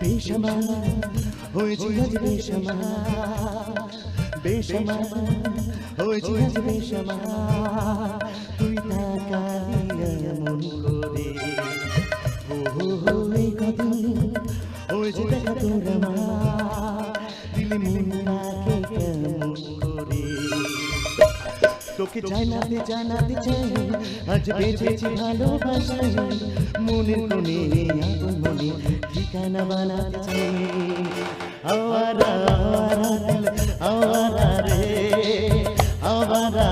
বেশামার হয়েছি আজ বেশামার, বেশামার হয়েছি আজ বেশামার। তুই তাকালি এমন করে, ও এই কথা হয়েছে দেখা তোর আমার, দিলি মনটাকে কেমন করে। তোকে জানাতে জানাতে চাই আজ বেঁচেছি ভালোবাসায়, মনের কোণে আপন মনে ঠিকানা বানাতে চাই। আওয়ারা আওয়ারা দিল আওয়ারা রে আওয়ারা।